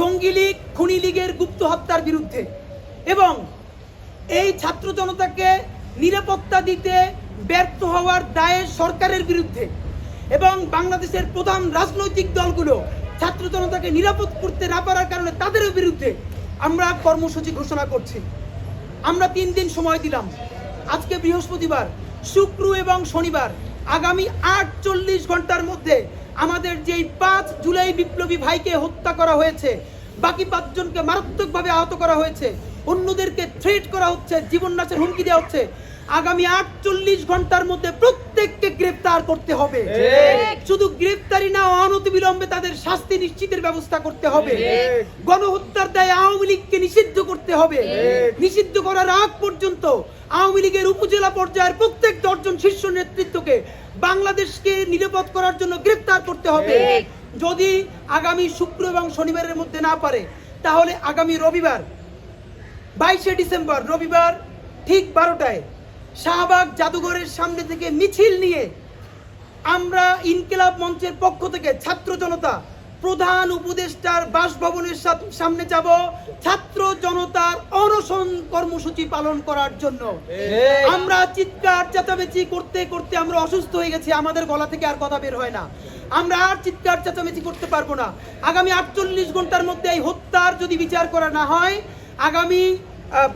জঙ্গি লীগ, খুনি লীগের গুপ্ত হত্যার বিরুদ্ধে এবং এই ছাত্র জনতাকে নিরাপত্তা দিতে ব্যর্থ হওয়ার দায়ে সরকারের বিরুদ্ধে এবং বাংলাদেশের প্রধান রাজনৈতিক দলগুলো ছাত্র জনতাকে নিরাপদ করতে না পারার কারণে তাদেরও বিরুদ্ধে আমরা কর্মসূচি ঘোষণা করছি। আমরা 3 দিন সময় দিলাম, আজকে বৃহস্পতিবার, শুক্র এবং শনিবার, আগামী 48 ঘন্টার মধ্যে আমাদের যেই 5 জুলাই বিপ্লবী ভাইকে হত্যা করা হয়েছে, বাকি 5 জনকে মারাত্মকভাবে আহত করা হয়েছে, অন্যদেরকে থ্রেট করা হচ্ছে, জীবন নাশের হুমকি দেওয়া হচ্ছে, আগামী 48 ঘন্টার মধ্যে প্রত্যেককে গ্রেফতার করতে হবে। শুধু গ্রেফতারি না, অনতিবিলম্বে তাদের শাস্তি নিশ্চিতের ব্যবস্থা করতে হবে। গণহত্যার দায়ে আওয়ামী লীগকে নিষিদ্ধ করতে হবে। নিষিদ্ধ করার আগ পর্যন্ত আওয়ামী লীগের উপজেলা পর্যায়ের প্রত্যেক 10 জন শীর্ষ নেতৃত্বকে বাংলাদেশকে নিরাপদ করার জন্য গ্রেফতার করতে হবে। যদি আগামী শুক্র এবং শনিবারের মধ্যে না পারে, তাহলে আগামী রবিবার 22শে ডিসেম্বর রবিবার ঠিক 12টায় শাহবাগ জাদুঘরের সামনে থেকে মিছিল নিয়ে আমরা ইনকিলাব মঞ্চের পক্ষ থেকে ছাত্র জনতা প্রধান উপদেষ্টার বাসভবনের সামনে যাব ছাত্র জনতার অনশন কর্মসূচি পালন করার জন্য। আমরা চিৎকার চেঁচামেচি করতে করতে আমরা অসুস্থ হয়ে গেছি, আমাদের গলা থেকে আর কথা বের হয় না, আমরা আর চিৎকার চেঁচামেচি করতে পারবো না। আগামী 48 ঘন্টার মধ্যে এই হত্যার যদি বিচার করা না হয়, আগামী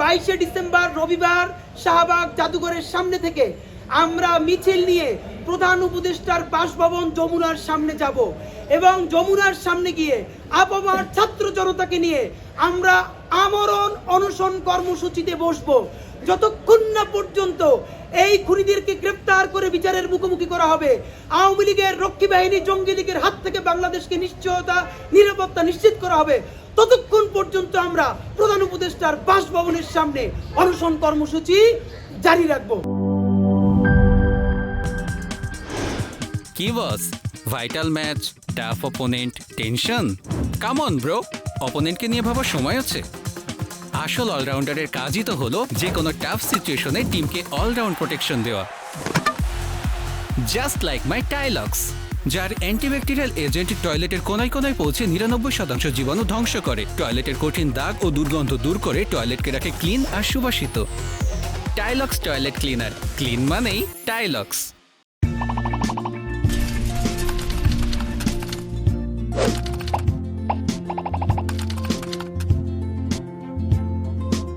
22শে ডিসেম্বর রবিবার শাহবাগ জাদুঘরের সামনে থেকে আমরা মিছিল নিয়ে প্রধান উপদেষ্টার বাসভবন যমুনার সামনে যাব এবং যমুনার সামনে গিয়ে আপামার ছাত্র জনতাকে নিয়ে আমরা আমরণ অনশন কর্মসূচিতে বসবো, যতক্ষণ না পর্যন্ত এই খুনিদেরকে গ্রেফতার করে বিচারের মুখোমুখি করা হবে। আওয়ামী লীগের রক্ষী বাহিনী, জঙ্গি লীগের হাত থেকে বাংলাদেশকে নিরাপত্তা নিশ্চিত করা হবে। ততক্ষণ পর্যন্ত আমরা প্রধান উপদেষ্টার বাসভবনের সামনে অনশন কর্মসূচি জারি রাখবো। কি boss, vital match, tough opponent, tension? Come on bro, অপোনেন্টকে নিয়ে ভাবার সময় আছে। আসল অলরাউন্ডারের কাজই তো হলো যে কোনো টাফ সিচুয়েশনে টিমকে অলরাউন্ড প্রোটেকশন দেওয়া। জাস্ট লাইক মাই টাইলক্স, যার অ্যান্টিব্যাকটেরিয়াল এজেন্ট টয়লেটের কোনায় কোনায় পৌঁছে 99% জীবাণু ধ্বংস করে, টয়লেটের কঠিন দাগ ও দুর্গন্ধ দূর করে টয়লেটকে রাখে ক্লিন আর সুবাসিত। টাইলক্স টয়লেট ক্লিনার, ক্লিন মানেই টাইলক্স।